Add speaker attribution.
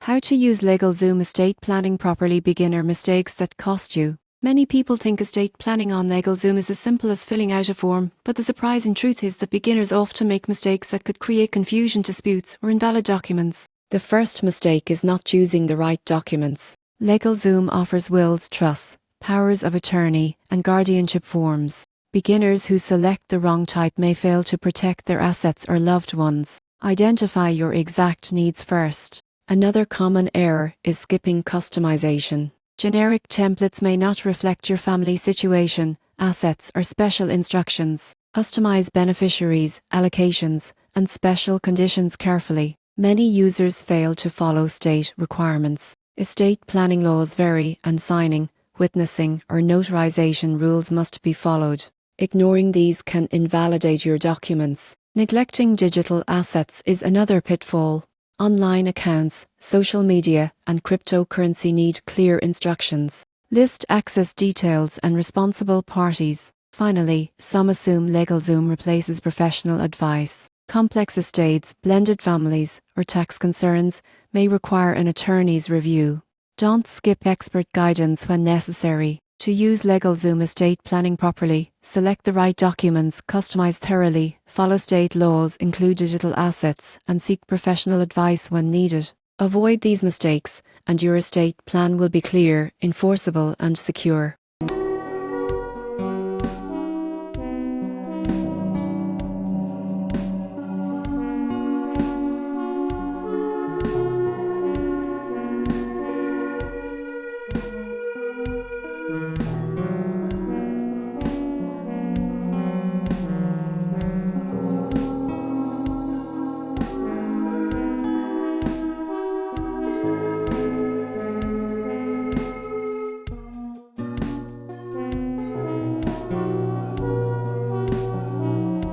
Speaker 1: How to use LegalZoom estate planning properly. Beginner mistakes that cost you. Many people think estate planning on LegalZoom is as simple as filling out a form, but the surprising truth is that beginners often make mistakes that could create confusion, disputes, or invalid documents. The first mistake is not choosing the right documents. LegalZoom offers wills, trusts, powers of attorney, and guardianship forms. Beginners who select the wrong type may fail to protect their assets or loved ones. Identify your exact needs first. Another common error is skipping customization. Generic templates may not reflect your family situation, assets, or special instructions. Customize beneficiaries, allocations, and special conditions carefully. Many users fail to follow state requirements. Estate planning laws vary, and signing, witnessing, or notarization rules must be followed. Ignoring these can invalidate your documents. Neglecting digital assets is another pitfall. Online accounts, social media, and cryptocurrency need clear instructions. List access details and responsible parties. Finally, some assume LegalZoom replaces professional advice. Complex estates, blended families, or tax concerns may require an attorney's review. Don't skip expert guidance when necessary. To use LegalZoom estate planning properly, select the right documents, customize thoroughly, follow state laws, include digital assets, and seek professional advice when needed. Avoid these mistakes, and your estate plan will be clear, enforceable, and secure.